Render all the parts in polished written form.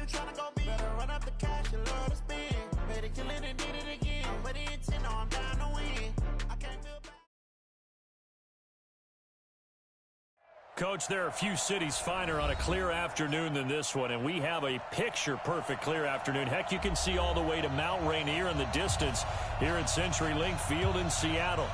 you tryna go be? Better run up the cash and love to spend. Better kill it and did it again. I'm with the intent, no, I'm down to win. I can't feel bad. Coach, there are a few cities finer on a clear afternoon than this one, and we have a picture-perfect clear afternoon. Heck, you can see all the way to Mount Rainier in the distance here at CenturyLink Field in Seattle.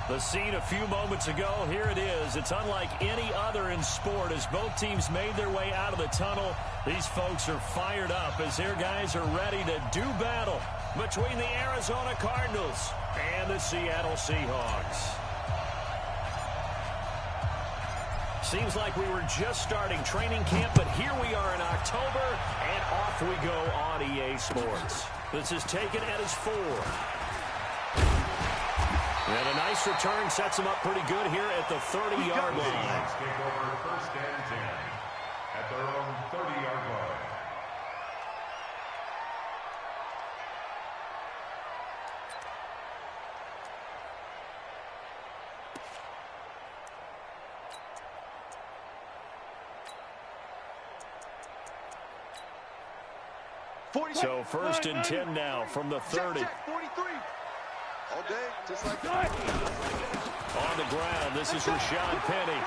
The scene a few moments ago, here it is. It's unlike any other in sport as both teams made their way out of the tunnel. These folks are fired up as their guys are ready to do battle between the Arizona Cardinals and the Seattle Seahawks. Seems like we were just starting training camp, but here we are in October, and off we go on EA Sports. This is taken at his 4. And a nice return sets him up pretty good here at the 30-yard line. Take over first and 10 at their own 30-yard line. So first and 10 now from the 30. 43. All day, just like that. On the ground, this is Rashad Penny.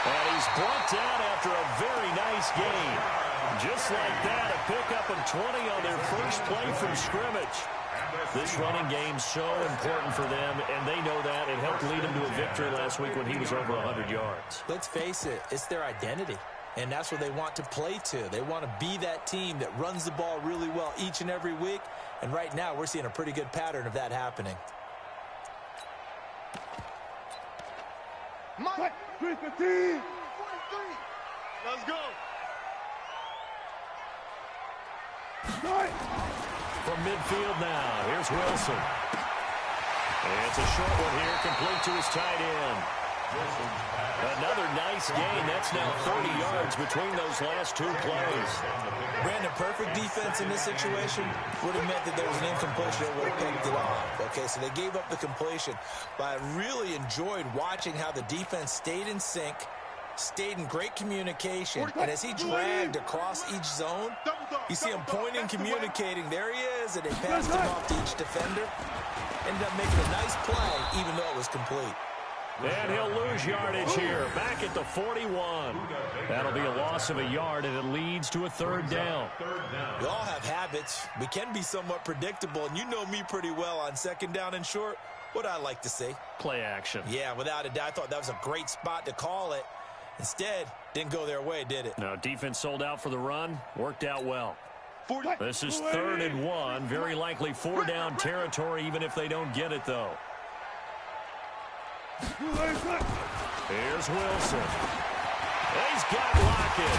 And he's brought down after a very nice game. Just like that, a pickup of 20 on their first play from scrimmage. This running game's so important for them, and they know that. It helped lead them to a victory last week when he was over 100 yards. Let's face it, it's their identity. And that's what they want to play to. They want to be that team that runs the ball really well each and every week. And right now, we're seeing a pretty good pattern of that happening. Mike, 315. 43. Let's go. From midfield now, here's Wilson. And it's a short one here, complete to his tight end. Another nice gain. That's now 30 yards between those last two plays. Brandon, perfect defense in this situation would have meant that there was an incompletion that would have picked it off. Okay, so they gave up the completion. But I really enjoyed watching how the defense stayed in sync, stayed in great communication. And as he dragged across each zone, you see him pointing, communicating. There he is, and they passed him off to each defender. Ended up making a nice play, even though it was complete. And he'll lose yardage here, back at the 41. That'll be a loss of a yard, and it leads to a third down. We all have habits. We can be somewhat predictable, and you know me pretty well on second down and short. What I like to see? Play action. Yeah, without a doubt. I thought that was a great spot to call it. Instead, didn't go their way, did it? No, defense sold out for the run. Worked out well. This is 3rd and 1. Very likely 4-down territory, even if they don't get it, though. Here's Wilson. He's got Lockett.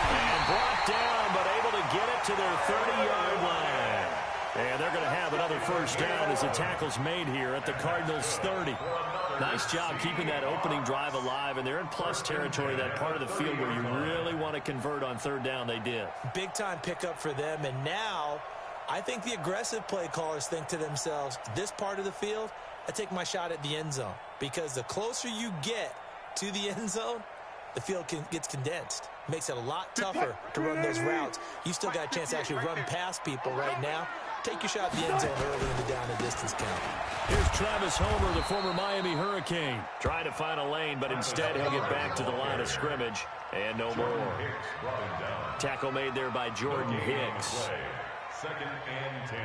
And brought down, but able to get it to their 30-yard line. And they're going to have another first down as the tackle's made here at the Cardinals' 30. Nice job keeping that opening drive alive, and they're in plus territory, that part of the field where you really want to convert on 3rd down. They did. Big-time pickup for them, and now I think the aggressive play callers think to themselves, this part of the field, I take my shot at the end zone, because the closer you get to the end zone, the field gets condensed. Makes it a lot tougher to run those routes. You still got a chance to actually run past people right now. Take your shot at the end zone early in the down and distance count. Here's Travis Homer, the former Miami Hurricane. Trying to find a lane, but instead he'll get back to the line of scrimmage. And no more. Tackle made there by Jordan Hicks. 2nd and 10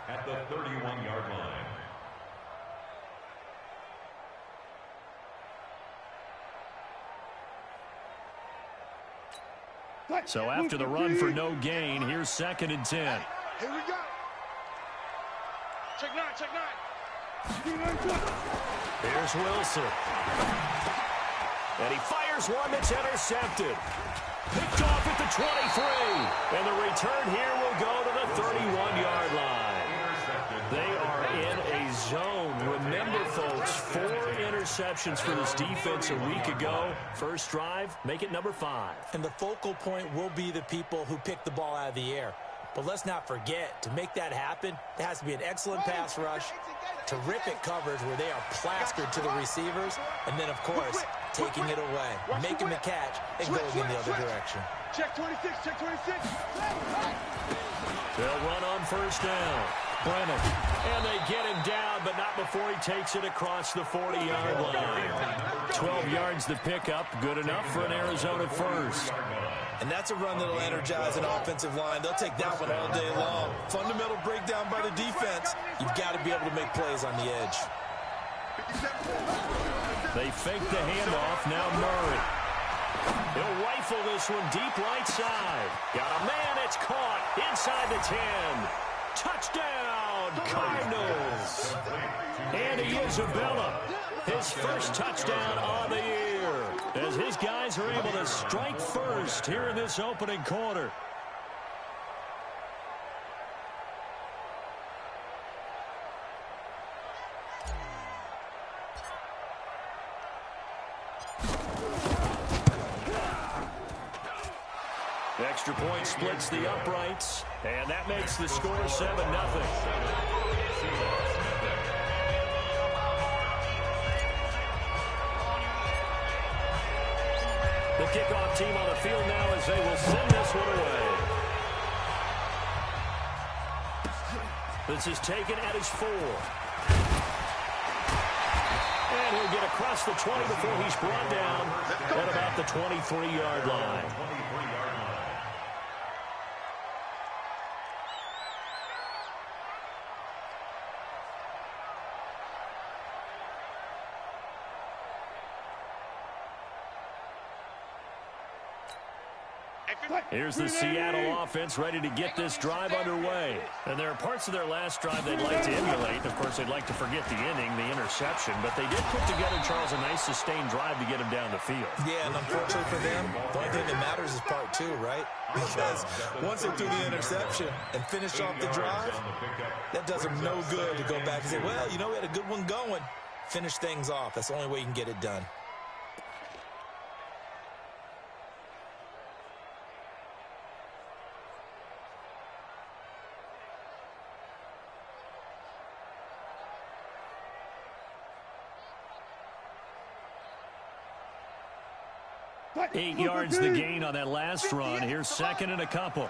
at the 31-yard line. So after the run for no gain, here's 2nd and 10. Here we go. Check 9, check 9. Here's Wilson. And he fires one that's intercepted. Picked off at the 23. And the return here will go to the 31-yard line. They are in a zone. Remember, folks, 4 interceptions for this defense a week ago. First drive, make it number 5. And the focal point will be the people who pick the ball out of the air. But let's not forget, to make that happen, there has to be an excellent pass rush, terrific coverage where they are plastered to the receivers, and then, of course, taking it away, making the catch, and going in the other direction. Check 26, check 26. They'll run on first down. Brennan. And they get him down, but not before he takes it across the 40-yard line. 12 yards to pick up. Good enough for an Arizona first. And that's a run that'll energize an offensive line. They'll take that one all day long. Fundamental breakdown by the defense. You've got to be able to make plays on the edge. They fake the handoff. Now Murray. He'll rifle this one deep right side. Got a man. It's caught inside the 10. Touchdown, Cardinals. Andy Isabella, his first touchdown on the year, as his guys are able to strike first here in this opening quarter. Extra point splits the uprights, and that makes the score 7-0. The kickoff team on the field now as they will send this one away. This is taken at his 4. And he'll get across the 20 before he's brought down at about the 23-yard line. Here's the Seattle offense ready to get this drive underway. And there are parts of their last drive they'd like to emulate. Of course, they'd like to forget the inning, the interception. But they did put together, Charles, a nice sustained drive to get him down the field. Yeah, and unfortunately for them, the only thing that matters is part 2, right? Because once they threw the interception and finished off the drive, that does them no good to go back and say, well, you know, we had a good one going. Finish things off. That's the only way you can get it done. Eight yards the gain on that last run. Here's second and a couple.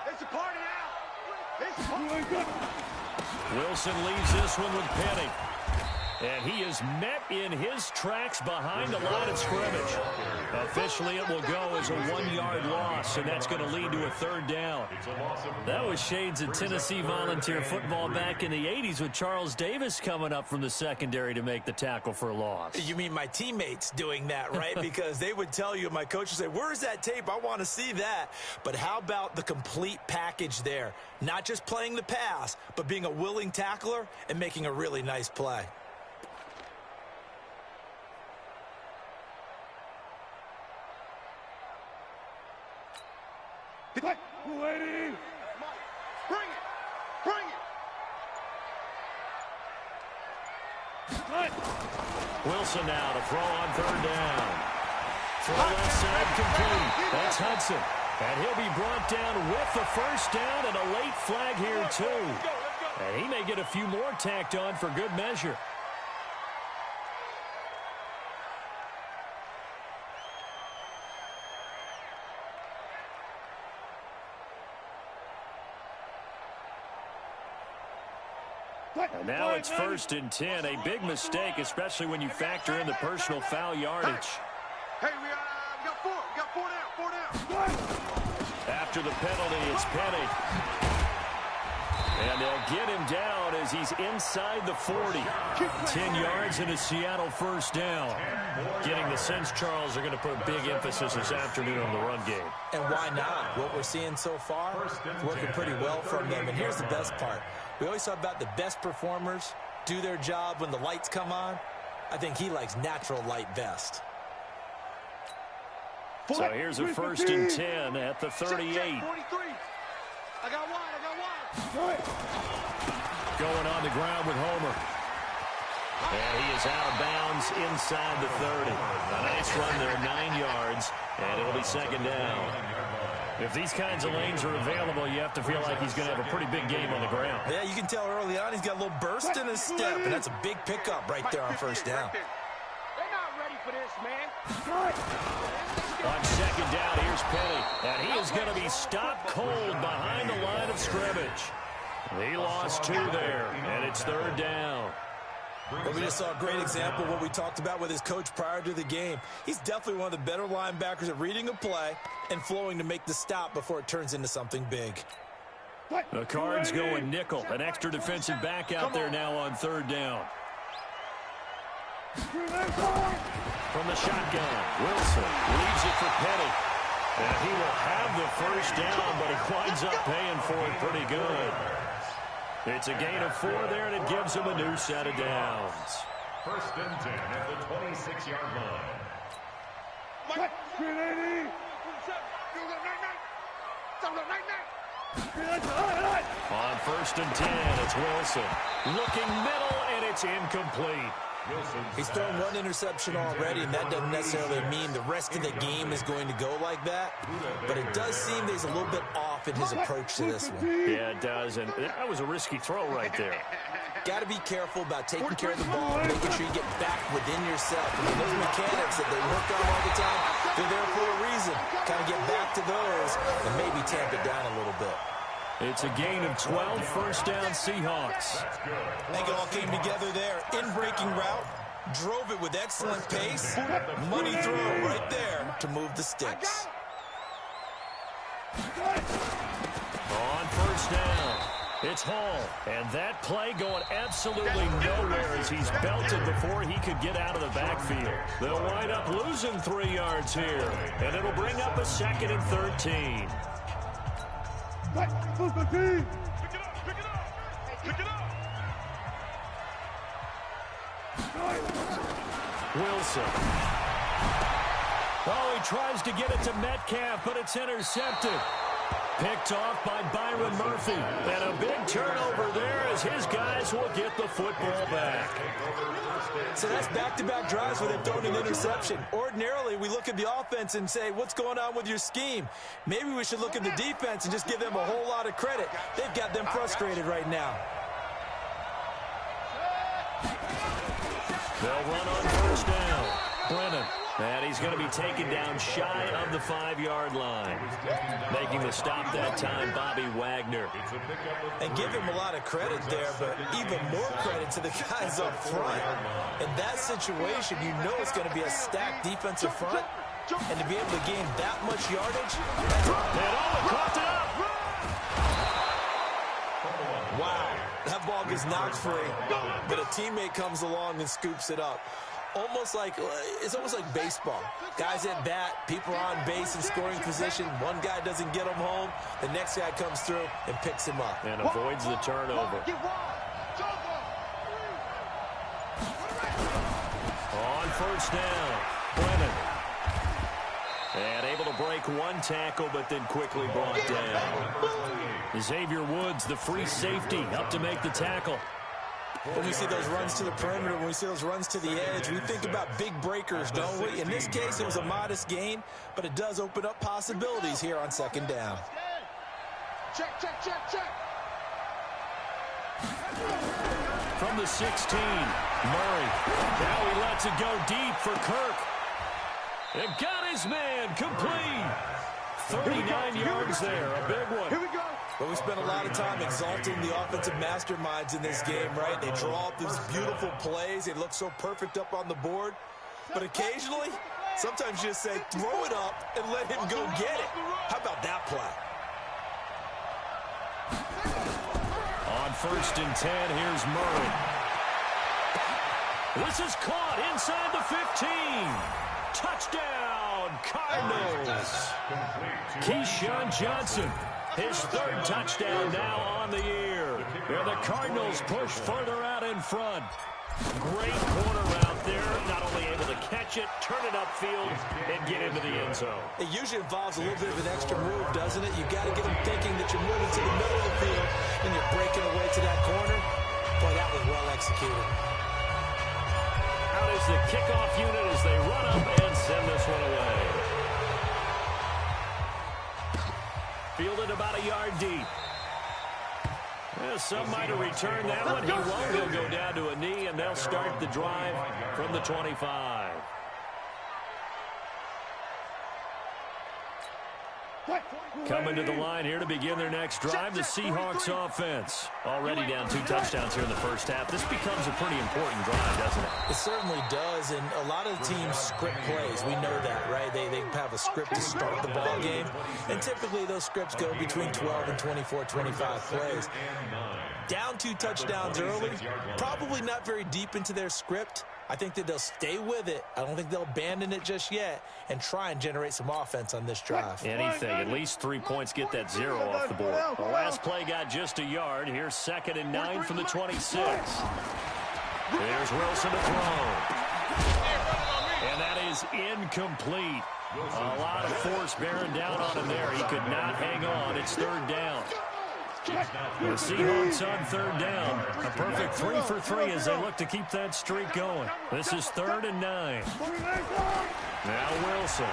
Wilson leaves this one with Penny. And he is met in his tracks behind the line of scrimmage. Officially, it will go as a 1-yard loss, and that's going to lead to a 3rd down. That was shades of Tennessee volunteer football back in the 80s with Charles Davis coming up from the secondary to make the tackle for a loss. You mean my teammates doing that, right? Because they would tell you, my coach would say, where's that tape? I want to see that. But how about the complete package there? Not just playing the pass, but being a willing tackler and making a really nice play. Waiting. Bring it. Bring it. Wilson now to throw on 3rd down. Throw left side complete. That's Hudson. And he'll be brought down with the 1st down and a late flag here too. And he may get a few more tacked on for good measure. And now it's 1st and 10. A big mistake, especially when you factor in the personal foul yardage. Hey, we got 4. We got 4 down. 4 down. After the penalty, it's Penny. And they'll get him down as he's inside the 40. 10 yards and a Seattle 1st down. Getting the sense, Charles, are going to put a big emphasis this afternoon on the run game. And why not? What we're seeing so far, working pretty well from them. And here's the best part. We always talk about the best performers do their job when the lights come on. I think he likes natural light best. So here's a 1st and 10 at the 38. Check, 43. I got wide. Going on the ground with Homer. And he is out of bounds inside the 30. A nice run there, 9 yards, and it'll be 2nd down. If these kinds of lanes are available, you have to feel like he's going to have a pretty big game on the ground. Yeah, you can tell early on he's got a little burst in his step, and that's a big pickup right there on 1st down. They're not ready for this. On second down, here's Penny. And he is going to be stopped cold behind the line of scrimmage. He lost 2 there, and it's third down. Well, we just saw a great example of what we talked about with his coach prior to the game. He's definitely one of the better linebackers at reading a play and flowing to make the stop before it turns into something big. The Cards going nickel. An extra defensive back out there now on third down. From the shotgun, Wilson leaves it for Penny. And he will have the first down, but he winds up paying for it pretty good. It's a gain of 4 there, and it gives him a new set of downs. First and 10 at the 26-yard line. On first and 10, it's Wilson. Looking middle, and it's incomplete. He's thrown 1 interception already, and that doesn't necessarily mean the rest of the game is going to go like that. But it does seem that he's a little bit off in his approach to this one. Yeah, it does, and that was a risky throw right there. Got to be careful about taking care of the ball and making sure you get back within yourself. I mean, those mechanics that they work on all the time, they're there for a reason. Kind of get back to those and maybe tamp it down a little bit. It's a gain of 12, first down Seahawks. I think it all came together there. In-breaking route, drove it with excellent pace. Money throw right there to move the sticks. On first down, it's Hall. And that play going absolutely nowhere as he's belted before he could get out of the backfield. They'll wind up losing 3 yards here. And it'll bring up a 2nd and 13. Wilson. Oh, he tries to get it to Metcalf, but it's intercepted. Picked off by Byron Murphy. And a big turnover there as his guys will get the football back. So that's back-to-back drives where they've thrown an interception. Ordinarily, we look at the offense and say, what's going on with your scheme? Maybe we should look at the defense and just give them a whole lot of credit. They've got them frustrated right now. They'll run on first down. Brennan. And he's going to be taken down shy of the 5-yard line. Making the stop that time, Bobby Wagner. And give him a lot of credit there, but even more credit to the guys up front. In that situation, you know it's going to be a stacked defensive front. And to be able to gain that much yardage. Crossed it up. Wow, that ball gets knocked free, but a teammate comes along and scoops it up. It's almost like baseball. Guys at bat, people are on base in scoring position. One guy doesn't get him home. The next guy comes through and picks him up. And avoids the turnover. On first down, Brennan. And able to break 1 tackle, but then quickly brought down. Xavier Woods, the free safety, up to make the tackle. When we see those runs to the perimeter, when we see those runs to the edge, we think about big breakers, don't we? In this case, it was a modest gain, but it does open up possibilities here on second down. Check. From the 16, Murray. Now he lets it go deep for Kirk. And got his man complete. 39 yards there, a big one. Here we go. But we spent a lot of time exalting the offensive masterminds in this game, right? They draw up these beautiful plays. They look so perfect up on the board. But occasionally, sometimes you just say, throw it up and let him go get it. How about that play? On first and 10, here's Murray. This is caught inside the 15. Touchdown, Cardinals. Keyshawn Johnson. His 3rd touchdown now on the year. And the Cardinals push further out in front. Great corner out there. Not only able to catch it, turn it upfield, and get into the end zone. It usually involves a little bit of an extra move, doesn't it? You've got to get them thinking that you're moving to the middle of the field and you're breaking away to that corner. Boy, that was well executed. Out is the kickoff unit as they run up and send this one away. Fielded about a yard deep. Well, some might have returned that one. He won't. He'll go down to a knee, and they'll start the drive from the 25. Coming to the line here to begin their next drive, the Seahawks offense. Already down 2 touchdowns here in the first half. This becomes a pretty important drive, doesn't it? It certainly does, and a lot of the teams script plays. We know that, right? They have a script to start the ball game, and typically those scripts go between 12 and 24, 25 plays. Down 2 touchdowns early, probably not very deep into their script. I think that they'll stay with it. I don't think they'll abandon it just yet and try and generate some offense on this drive. Anything. At least 3 points get that 0 off the board. The last play got just a yard. Here's 2nd and 9 from the 26. There's Wilson to throw. And that is incomplete. A lot of force bearing down on him there. He could not hang on. It's 3rd down. The Seahawks on 3rd down. A perfect 3 for 3 as they look to keep that streak going. This is 3rd and 9. Now Wilson.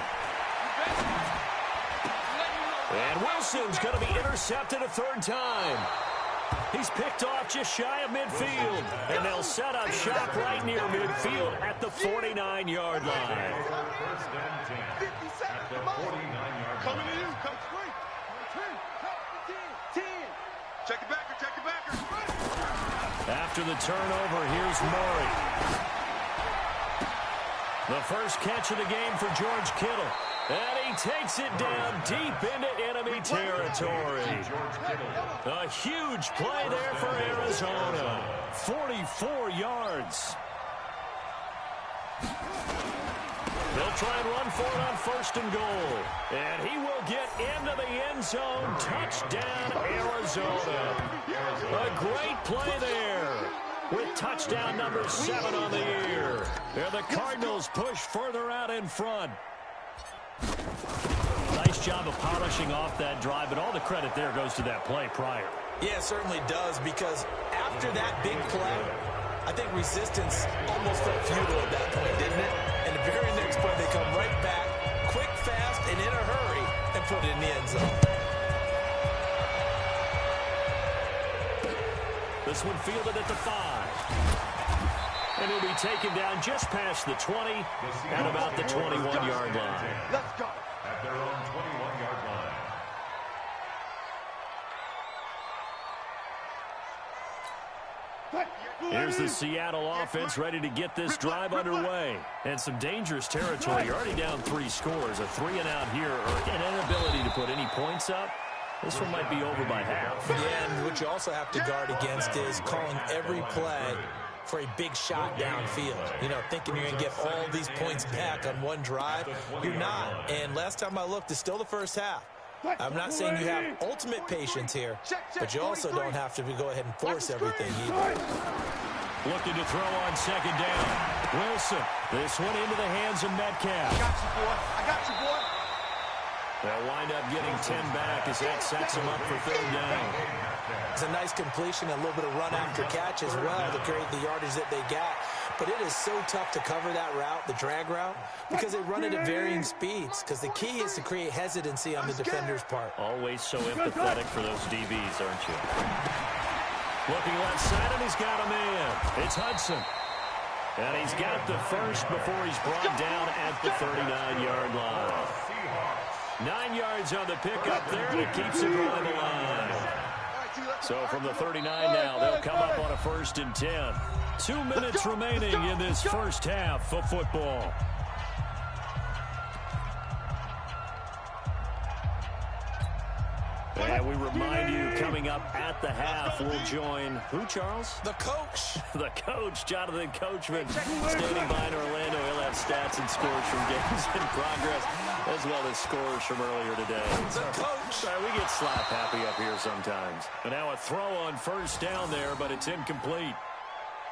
And Wilson's going to be intercepted a 3rd time. He's picked off just shy of midfield. And they'll set up shop right near midfield at the 49-yard line. 50 seconds. Coming to you. Come straight. 10. Check it backer. Check it backer. After the turnover, here's Murray. The first catch of the game for George Kittle. And he takes it down deep into enemy territory. A huge play there for Arizona. 44 yards. They'll try and run for it on 1st and goal. And he will get into the end zone. Touchdown, Arizona. A great play there with touchdown number 7 on the year. And the Cardinals push further out in front. Nice job of polishing off that drive, but all the credit there goes to that play prior. Yeah, it certainly does, because after that big play, I think resistance almost felt futile at that point, didn't it? And the very next play, they come right back, quick, fast, and in a hurry, and put it in the end zone. This one fielded at the 5. And he'll be taken down just past the 20 at about the 21-yard line. Let's go. At their own 21-yard line. Here's the Seattle offense ready to get this drive underway. And some dangerous territory. You're already down 3 scores. A 3-and-out here, or an inability to put any points up. This one might be over by half. Yeah, and what you also have to guard against is calling every play for a big shot downfield. You know, thinking you're going to get all these points back on one drive. You're not. And last time I looked, it's still the first half. I'm not saying you have ultimate patience here, but you also don't have to go ahead and force everything either. Looking to throw on 2nd down. Wilson. This one into the hands of Metcalf. I got you, boy. I got you, boy. They'll wind up getting 10 back as that sets them up for 3rd down. It's a nice completion, a little bit of run after catch as well to create the yardage that they got. But it is so tough to cover that route, the drag route, because they run it at varying speeds. Because the key is to create hesitancy on the defender's part. Always so empathetic for those DBs, aren't you? Looking left side, and he's got a man. It's Hudson. And he's got the first before he's brought down at the 39-yard line. 9 yards on the pickup there, and it keeps the drive alive. So from the 39 now, they'll come up on a 1st and 10. 2 minutes remaining in this first half of football. And we remind you, coming up at the half, we'll join who, Charles? The coach. The coach, Jonathan Coachman, standing by in Orlando. He'll have stats and scores from games in progress, as well as scores from earlier today. The coach. Sorry, we get slap happy up here sometimes. And now a throw on 1st down there, but it's incomplete.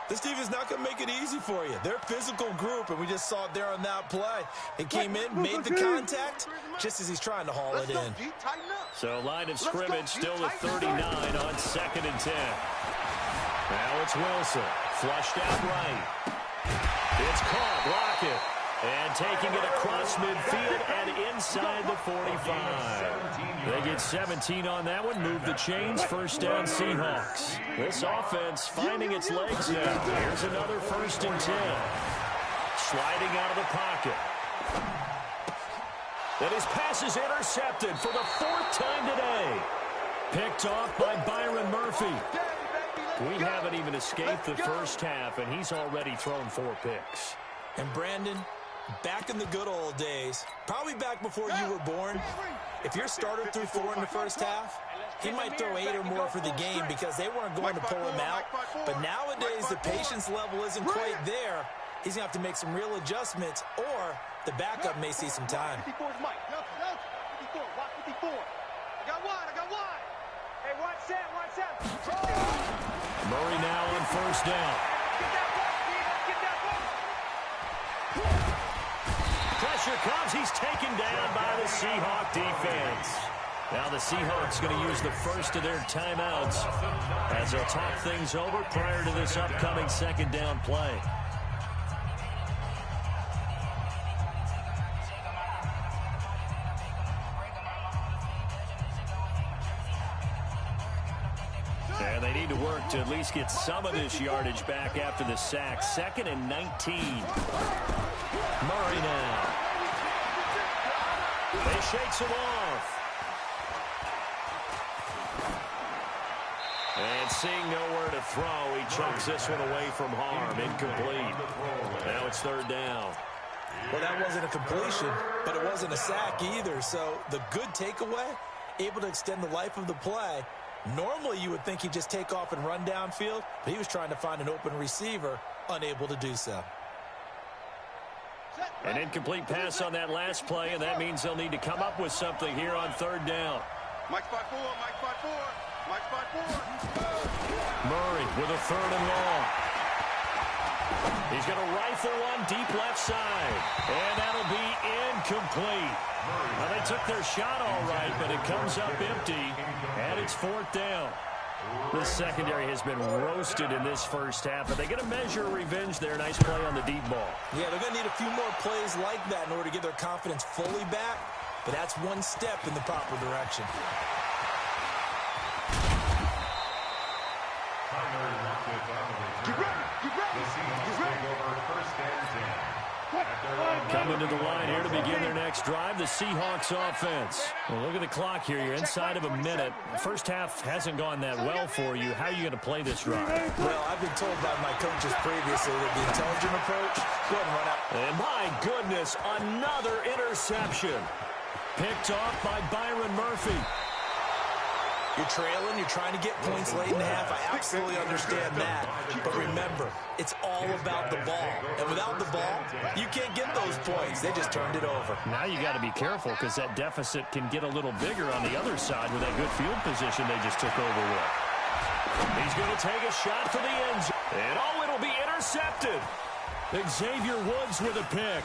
This team is not going to make it easy for you. They're a physical group, and we just saw it there on that play. He came in, made the contact, just as he's trying to haul it in. So line of scrimmage still at 39 on 2nd and 10. Now it's Wilson. Flushed out right. It's caught. Lockett. And taking it across midfield and inside the 45. They get 17 on that one. Move the chains. 1st down Seahawks. This offense finding its legs now. Here's another 1st and 10. Sliding out of the pocket. And his pass is intercepted for the 4th time today. Picked off by Byron Murphy. We haven't even escaped the first half, and he's already thrown 4 picks. And Brandon, back in the good old days, probably back before you were born, if your starter threw 4 in the first half, he might throw 8 or more for the game because they weren't going to pull him out. But nowadays, the patience level isn't quite there. He's going to have to make some real adjustments, or the backup may see some time. 54 is Mike. 54, watch 54. I got one. Hey, watch that. Murray now on first down. Get that ball. Pressure comes. He's taken down by the Seahawk defense. Now the Seahawks going to use the first of their timeouts as they'll talk things over prior to this upcoming 2nd down play. And they need to work to at least get some of this yardage back after the sack. 2nd and 19. Murray now. They shakes him off. And seeing nowhere to throw, he chucks this one away from harm. Incomplete. Now it's 3rd down. Well, that wasn't a completion, but it wasn't a sack either. So the good takeaway, able to extend the life of the play. Normally, you would think he'd just take off and run downfield, but he was trying to find an open receiver, unable to do so. An incomplete pass on that last play, and that means they'll need to come up with something here on 3rd down. Mike 5-4. Murray with a 3rd and long. He's going to rifle one deep left side, and that'll be incomplete. Well, they took their shot all right, but it comes up empty, and it's 4th down. The secondary has been roasted in this first half, but they're going to measure revenge there. Nice play on the deep ball. Yeah, they're going to need a few more plays like that in order to get their confidence fully back, but that's one step in the proper direction. Get ready. Coming to the line here to begin their next drive, the Seahawks offense. Well, look at the clock here. You're inside of a minute. The first half hasn't gone that well for you. How are you going to play this drive? Well, I've been told by my coaches previously that the intelligent approach, go ahead and run out. And my goodness, another interception. Picked off by Byron Murphy. You're trailing, you're trying to get points late in the half. I absolutely understand that. But remember, it's all about the ball. And without the ball, you can't get those points. They just turned it over. Now you got to be careful because that deficit can get a little bigger on the other side with that good field position they just took over with. He's going to take a shot for the end zone. And oh, it'll be intercepted. Xavier Woods with a pick.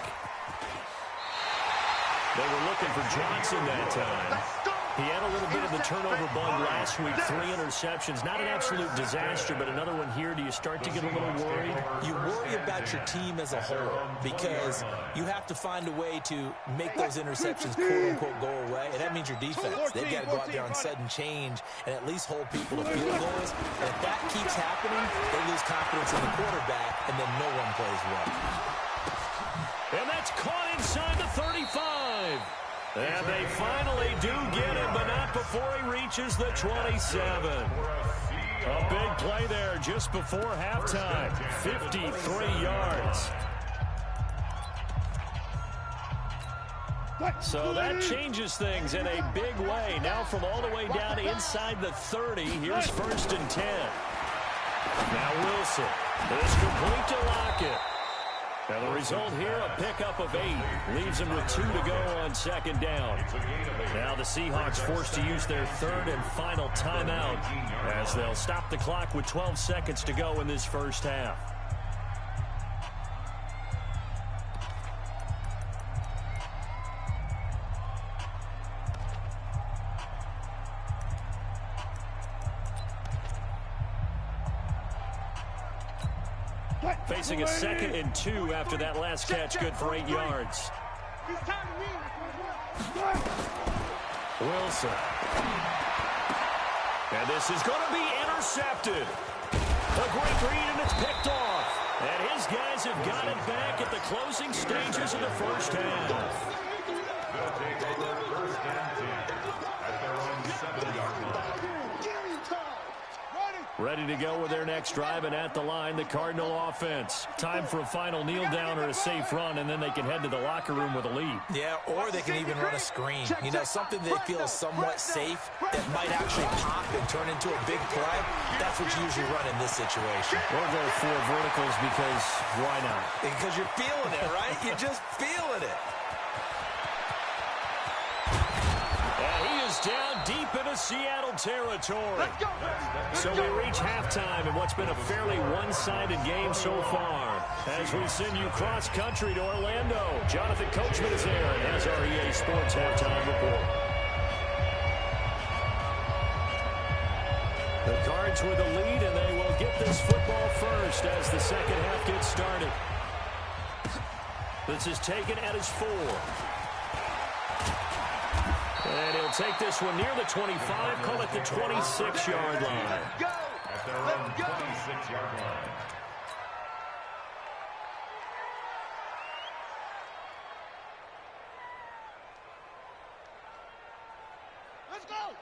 They were looking for Johnson that time. He had a little bit of the turnover bug last week. 3 interceptions. Not an absolute disaster, but another one here. Do you start to get a little worried? You worry about your team as a whole because you have to find a way to make those interceptions, quote-unquote, go away. And that means your defense. They've got to go out there on sudden change and at least hold people to field goals. And if that keeps happening, they lose confidence in the quarterback, and then no one plays well. And that's caught inside the 35. And they finally do get him, but not before he reaches the 27. A big play there just before halftime. 53 yards. So that changes things in a big way. Now from all the way down to inside the 30, here's 1st and 10. Now Wilson is complete to Lockett. And the result here, a pickup of 8. Leaves them with 2 to go on 2nd down. Now the Seahawks forced to use their 3rd and final timeout as they'll stop the clock with 12 seconds to go in this first half. Facing a 2nd and 2 after that last catch, good for 8 yards. Wilson. And this is going to be intercepted. A great read, and it's picked off. And his guys have got it back at the closing stages of the first half. will take over first and 10 at their own 7-yard line. Ready to go with their next drive, and at the line, the Cardinal offense. Time for a final kneel down or a safe run, and then they can head to the locker room with a lead. Yeah, or they can even run a screen. You know, something they feel somewhat safe that might actually pop and turn into a big play. That's what you usually run in this situation. We'll go 4 verticals because why not? Because you're feeling it, right? You're just feeling it. And he is down deep into Seattle territory. So we reach halftime in what's been a fairly one-sided game so far. As we send you cross-country to Orlando, Jonathan Coachman is there and has our EA Sports halftime report. The Cards with the lead, and they will get this football first as the second half gets started. This is taken at his 4. And he'll take this one near the 25, call it the 26-yard line. At their own 26-yard line.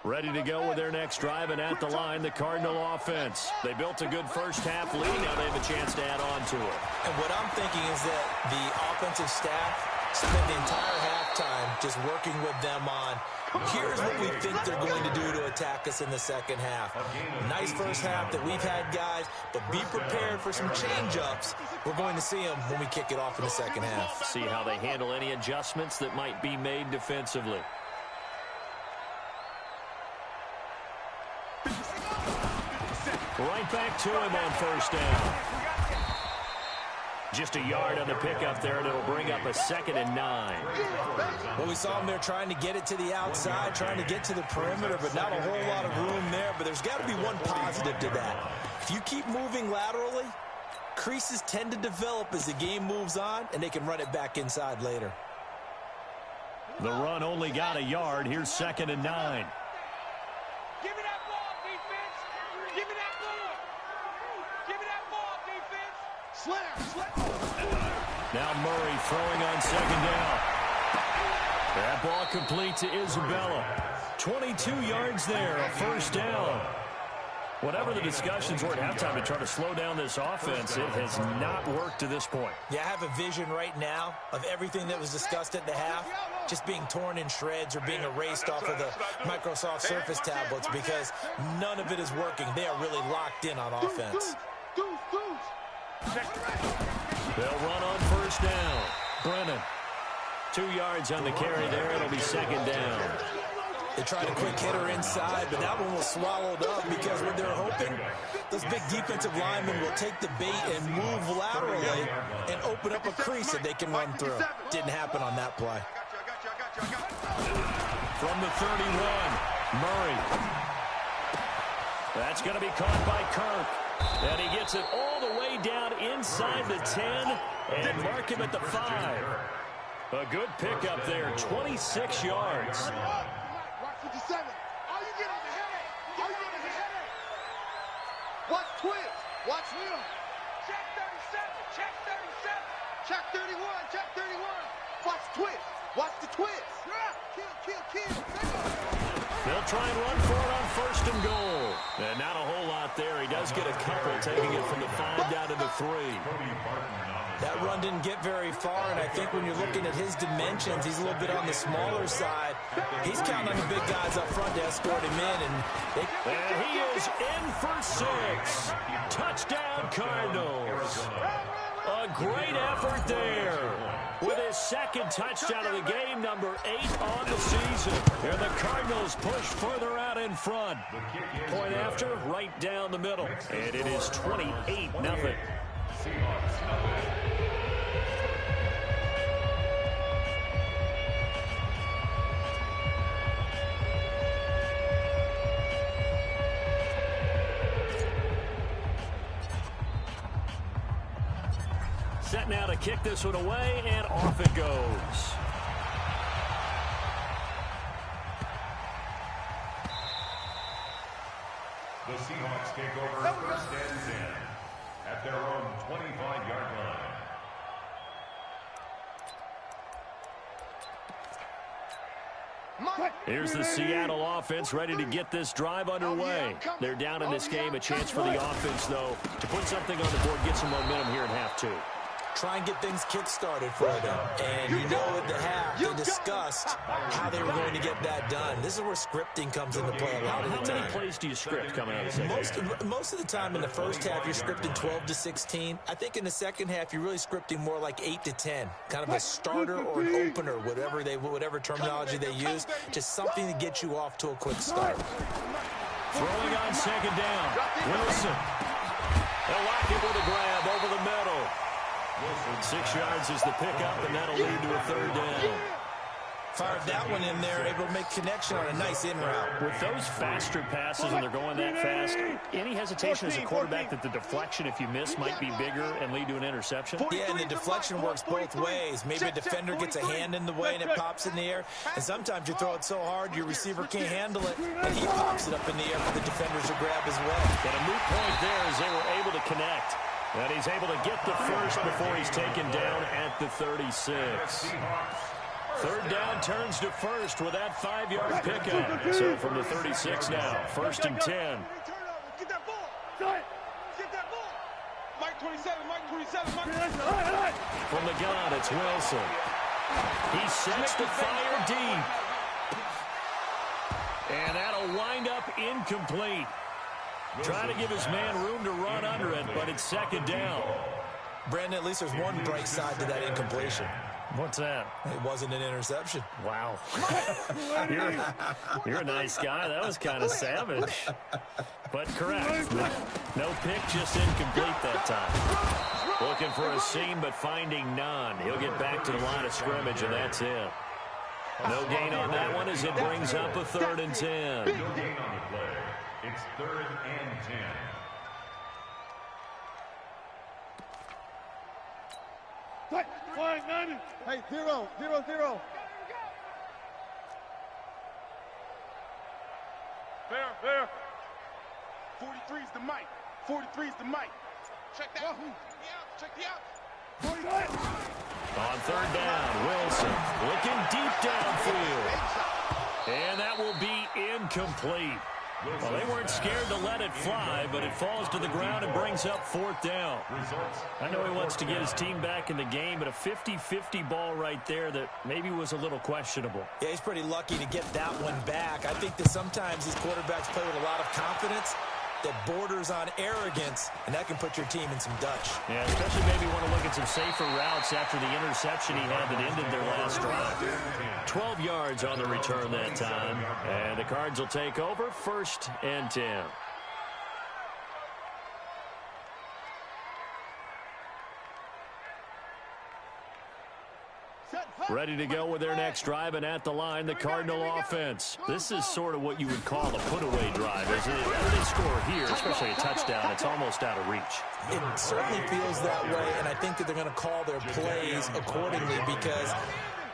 Ready to go with their next drive, and at the line, the Cardinal offense. They built a good first half lead. Now they have a chance to add on to it. And what I'm thinking is that the offensive staff spent the entire halftime just working with them on, here's what we think they're going to do to attack us in the second half. Nice first half that we've had, guys, but be prepared for some change-ups. We're going to see them when we kick it off in the second half. See how they handle any adjustments that might be made defensively. Right back to him on first down. Just a yard on the pickup there, and it'll bring up a 2nd and 9. Well, we saw him there trying to get it to the outside, trying to get to the perimeter, but not a whole lot of room there. But there's got to be one positive to that. If you keep moving laterally, creases tend to develop as the game moves on, and they can run it back inside later. The run only got a yard. Here's 2nd and 9. Give me that ball, defense. Give me that ball. Give me that ball, defense. Slam. Now Murray throwing on 2nd down. That ball complete to Isabella. 22 yards there, a first down. Whatever the discussions were at halftime to try to slow down this offense, it has not worked to this point. Yeah, I have a vision right now of everything that was discussed at the half just being torn in shreds or being erased off of the Microsoft Surface tablets because none of it is working. They are really locked in on offense. They'll run on first down. Brennan. 2 yards on the carry there. It'll be 2nd down. They tried a quick hitter inside, but that one was swallowed up because what they're hoping, those big defensive linemen will take the bait and move laterally and open up a crease that they can run through. Didn't happen on that play. From the 31, Murray. That's going to be caught by Kirk. And he gets it all the way down inside the 10 and mark him at the 5. A good pickup there, 26 yards. Watch twist. Watch him. Check 37. Check 37. Check 31. Check 31. Watch twist. Watch the twist. Kill. They'll try and run for it on 1st and goal. And not a whole lot there. He does get a couple, taking it from the 5 down to the 3. That run didn't get very far, and I think when you're looking at his dimensions, he's a little bit on the smaller side. He's counting on the big guys up front to escort him in. And he is in for 6. Touchdown, Cardinals. A great effort there. With his 2nd touchdown of the game, number 8 on the season. And the Cardinals push further out in front. Point after, right down the middle. And it is 28-0. Set now to kick this one away, and off it goes. The Seahawks take over first and 10 at their own 25-yard line. Here's the Seattle offense ready to get this drive underway. They're down in this game. A chance for the offense, though, to put something on the board, get some momentum here in half two. Try and get things kick-started for them. And you know at the half, they discussed how they were going to get that done. This is where scripting comes into play a lot of the time. How many plays do you script coming out of the second half? Most of the time in the first half, you're scripting 12 to 16. I think in the second half, you're really scripting more like 8 to 10. Kind of a starter or an opener, whatever terminology they use. Just something to get you off to a quick start. Throwing on second down. Wilson. They'll lock it with a grab over the middle. 6 yards is the pickup, and that'll lead to a third down. Fired that one in there, able to make connection on a nice in route. With those faster passes and they're going that fast, any hesitation as a quarterback that the deflection, if you miss, might be bigger and lead to an interception? Yeah, and the deflection works both ways. Maybe a defender gets a hand in the way and it pops in the air, and sometimes you throw it so hard your receiver can't handle it, and he pops it up in the air for the defenders to grab as well. But a moot point there as they were able to connect. And he's able to get the first before he's taken down at the 36. Third down turns to first with that 5-yard pickup. So from the 36 now, 1st and 10. Get that ball. Get that ball. Mike 27, Mike 27, Mike. From the gun, it's Wilson. He sets the fire deep. And that'll wind up incomplete. Trying to give his man room to run under it, but it's second down. Brandon, at least there's one bright side to that incompletion. What's that? It wasn't an interception. Wow. You're a nice guy. That was kind of savage. But correct. No pick, just incomplete that time. Looking for a seam, but finding none. He'll get back to the line of scrimmage, and that's it. No gain on that one as it brings up a 3rd and 10. No gain on the play. It's 3rd and 10. Hey, 0, 0, 0. Fair. 43 is the mic. 43 is the mic. Check that. Check the out. On 3rd down, Wilson looking deep downfield. And that will be incomplete. Well, they weren't scared to let it fly, but it falls to the ground and brings up 4th down. I know he wants to get his team back in the game, but a 50-50 ball right there that maybe was a little questionable. Yeah, he's pretty lucky to get that one back. I think that sometimes these quarterbacks play with a lot of confidence that borders on arrogance, and that can put your team in some Dutch. Yeah, especially maybe want to look at some safer routes after the interception he had that ended their last drive. 12 yards on the return that time, and the Cards will take over 1st and 10. Ready to go with their next drive, and at the line, the Cardinal offense. This is sort of what you would call a put-away drive, isn't it? If they score here, especially a touchdown, it's almost out of reach. It certainly feels that way, and I think that they're going to call their plays accordingly, because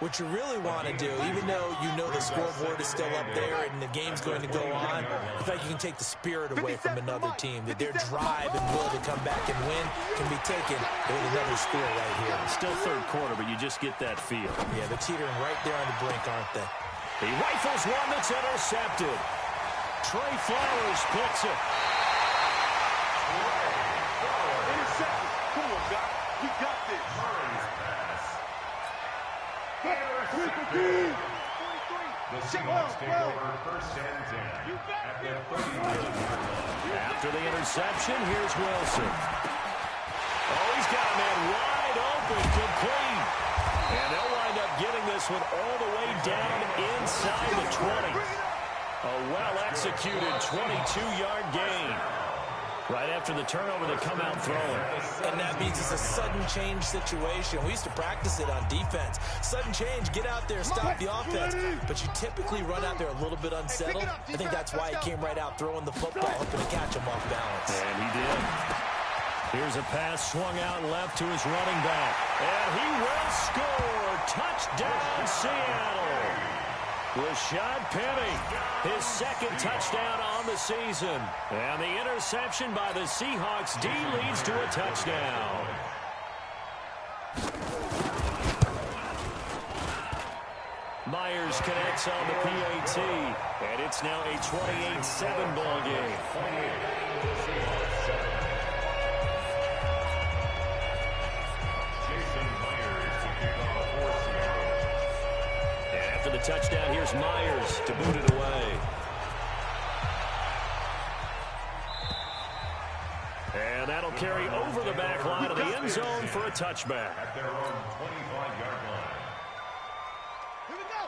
what you really want to do, even though you know the scoreboard is still up there and the game's going to go on, I feel like you can take the spirit away from another team, that their drive and will to come back and win can be taken with another score right here. Still 3rd quarter, but you just get that feel. Yeah, they're teetering right there on the brink, aren't they? He rifles one that's intercepted. Trey Flowers picks it. Intercepted. Come on, guys. We got this. The Seahawks take over 1st and 10 at the 39-yard line. After the interception, here's Wilson. Oh, he's got a man wide open, complete. And they'll wind up getting this one all the way down inside the 20. A well-executed 22-yard gain. Right after the turnover, they come out throwing. And that means it's a sudden change situation. We used to practice it on defense. Sudden change, get out there, stop the offense. But you typically run out there a little bit unsettled. I think that's why he came right out throwing the football, hoping to catch him off balance. And he did. Here's a pass swung out left to his running back. And he will score. Touchdown, Seattle. Rashad Penny, his 2nd touchdown on the season. And the interception by the Seahawks D leads to a touchdown. Myers connects on the PAT, and it's now a 28-7 ball game. And after the touchdown, here's Myers to boot it away. And that'll carry over the back line of the end zone for a touchback. At their own 25-yard line.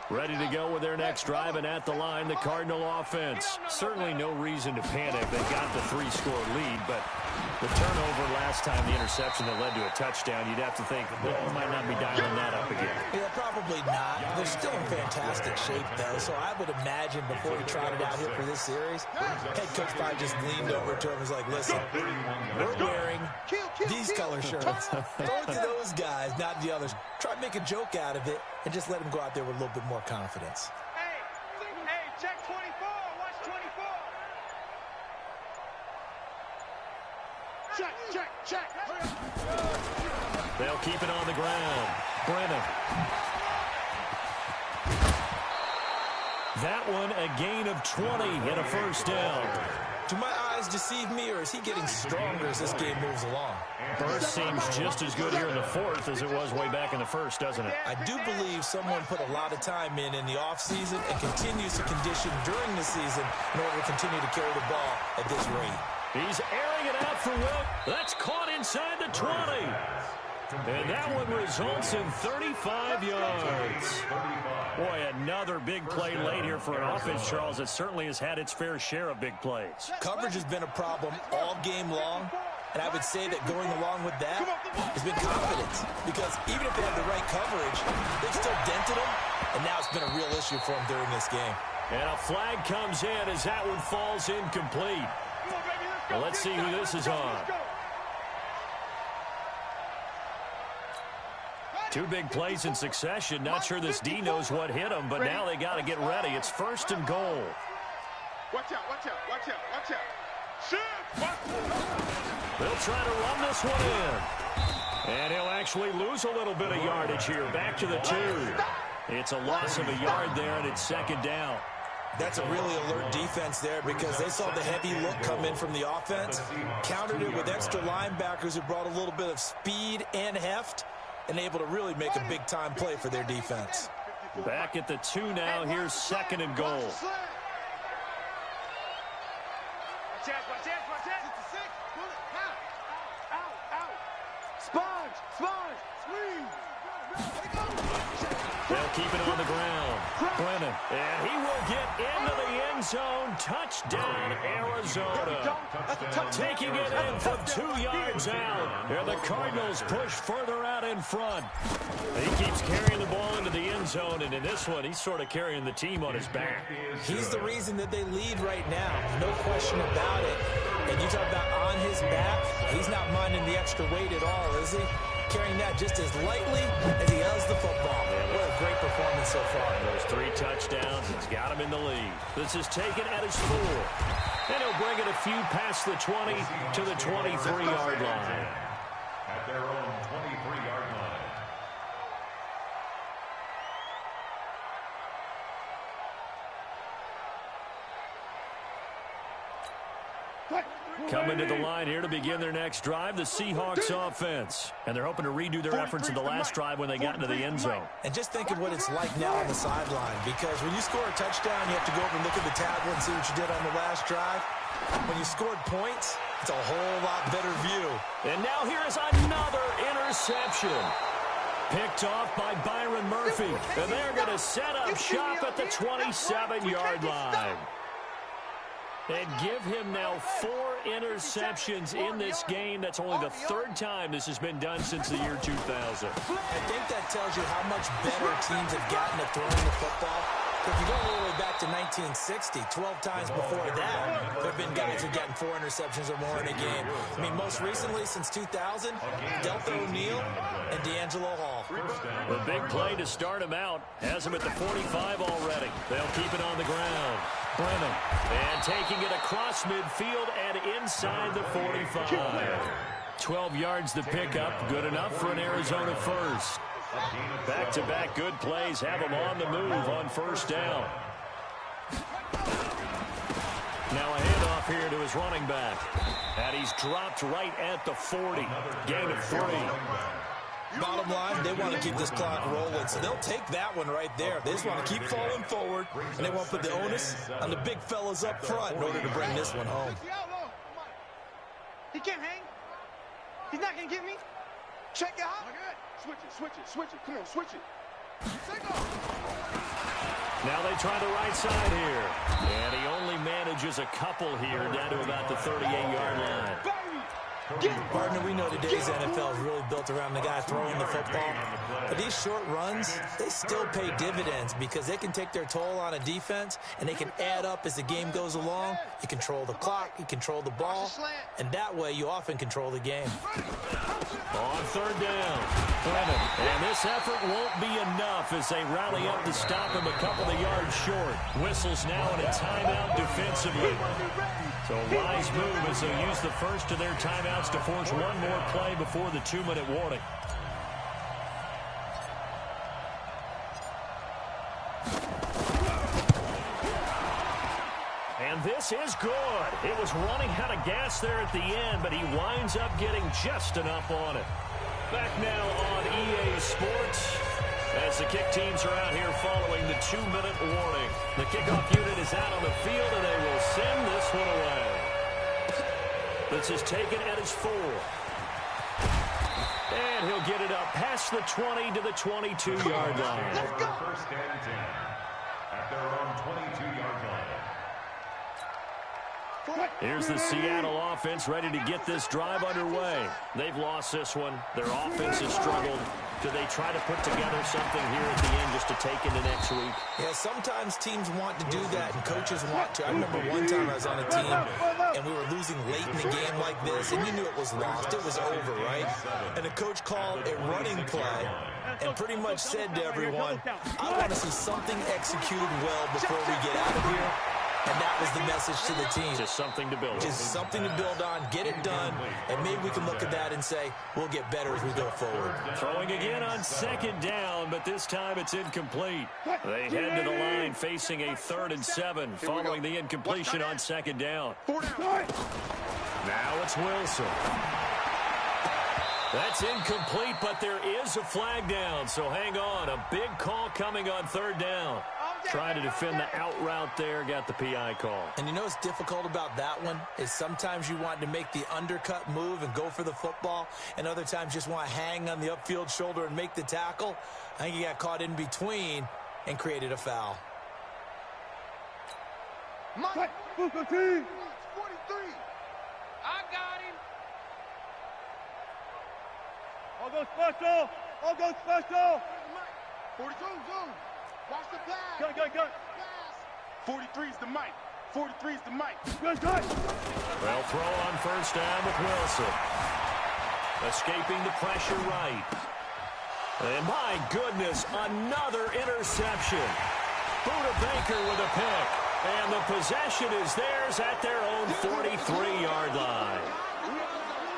Ready to go with their next drive, and at the line, the Cardinal offense. Certainly no reason to panic. They got the 3-score lead, but the turnover last time, the interception that led to a touchdown, you'd have to think, well, you might not be dialing that up again. Yeah, probably not. They're still in fantastic shape, though, so I would imagine before he trotted out here for this series, head coach probably just leaned over to him and was like, listen, we're wearing these color shirts. Throw it to those guys, not the others. Try to make a joke out of it and just let him go out there with a little bit more confidence. Hey, check 24. Watch 24. Check. They'll keep it on the ground. Brennan. That one a gain of 20 and a first down. Do my eyes deceive me, or is he getting stronger as this game moves along? Burst seems just as good here in the fourth as it was way back in the first, doesn't it? I do believe someone put a lot of time in the offseason and continues to condition during the season in order to continue to carry the ball at this rate. He's airing it out for Wilt. That's caught inside the 20. And that one results in 35 yards. Boy, another big play late here for an offense, Charles, that certainly has had its fair share of big plays. Coverage has been a problem all game long, and I would say that going along with that has been confidence. Because even if they have the right coverage, they've still dented them, and now it's been a real issue for them during this game. And a flag comes in as that one falls incomplete. Well, let's see who this is on. Two big plays in succession. Not sure this D knows what hit him, but now they got to get ready. It's 1st and goal. Watch out. They'll try to run this one in. And he'll actually lose a little bit of yardage here. Back to the 2. It's a loss of a yard there, and it's 2nd down. That's a really alert defense there because they saw the heavy look come in from the offense, countered it with extra linebackers who brought a little bit of speed and heft, and able to really make a big-time play for their defense. Back at the 2 now. Here's 2nd and goal. Watch out. Out. Sponge, squeeze. They'll keep it on the ground. Brennan. And he will get into the end zone. Touchdown, Arizona. Taking it in from 2 yards out. And the Cardinals push further out in front. He keeps carrying the ball into the end zone, and in this one, he's sort of carrying the team on his back. He's the reason that they lead right now. No question about it. And you talk about on his back, he's not minding the extra weight at all, is he? Carrying that just as lightly as he does the football. What a great performance so far. Those 3 touchdowns, he's got him in the lead. This is taken at his 4. And he'll bring it a few past the 20 to the 23-yard line. At their own 23-yard line. Coming to the line here to begin their next drive, the Seahawks offense. And they're hoping to redo their efforts in the last drive when they got into the end zone. And just think of what it's like now on the sideline, because when you score a touchdown, you have to go over and look at the tablet and see what you did on the last drive. When you scored points, it's a whole lot better view. And now here is another interception. Picked off by Byron Murphy. And they're going to set up shop at the 27-yard line. And give him now 4 interceptions in this game. That's only the 3rd time this has been done since the year 2000. I think that tells you how much better teams have gotten at throwing the football. If you go all the way back to 1960, 12 times before that, there have been guys who have gotten 4 interceptions or more in a game. I mean, most recently, since 2000, Delta O'Neal and D'Angelo Hall. The big play to start him out has him at the 45 already. They'll keep it on the ground. Brennan. And taking it across midfield and inside the 45. 12 yards to pick up. Good enough for an Arizona first. Back-to-back good plays have him on the move on first down. Now a handoff here to his running back. And he's dropped right at the 40. Gain of 3. Bottom line, they want to keep this clock rolling, so they'll take that one right there. They just want to keep falling forward, and they want to put the onus on the big fellas up front in order to bring this one home. He can't hang. He's not going to get me. Check it out. Switch it. Come on, switch it. Now they try the right side here. And he only manages a couple here down to about the 38-yard line. Partner, we know today's NFL is really built around the guy throwing the football. But these short runs, they still pay dividends because they can take their toll on a defense, and they can add up as the game goes along. You control the clock, you control the ball, and that way you often control the game. On third down, Clinton. And this effort won't be enough as they rally up to stop him a couple of yards short. Whistles now in a timeout defensively. So a wise move as they use the first of their timeouts to force one more play before the 2-minute warning. And this is good. It was running out of gas there at the end, but he winds up getting just enough on it. Back now on EA Sports as the kick teams are out here following the 2-minute warning. The kickoff unit is out on the field, and they will send this one away. This is taken at his 4. And he'll get it up past the 20 to the 22-yard line. First and 10 at their own 22-yard line. Here's the Seattle offense ready to get this drive underway. They've lost this one. Their offense has struggled. Do they try to put together something here at the end just to take into next week? Yeah, sometimes teams want to do that, and coaches want to. I remember one time I was on a team, and we were losing late in the game like this, and you knew it was lost. It was over, right? And the coach called a running play and pretty much said to everyone, I want to see something executed well before we get out of here. And that was the message to the team. Just something to build on. Just something to build on, get it done, and maybe we can look at that and say, we'll get better as we go forward. Throwing again on second down, but this time it's incomplete. They head to the line facing a 3rd and 7 following the incompletion on second down. Now it's Wilson. That's incomplete, but there is a flag down, so hang on. A big call coming on 3rd down. Trying to defend the out route there, got the PI call. And you know what's difficult about that one is sometimes you want to make the undercut move and go for the football, and other times just want to hang on the upfield shoulder and make the tackle. I think he got caught in between and created a foul. Mike, 43. I got him. I'll go special. 42, zone. Watch the pass. Go. 43's the mic. 43's the mic. Good. Well, throw on first down with Wilson. Escaping the pressure right. And my goodness, another interception. Buda Baker with a pick. And the possession is theirs at their own 43-yard line.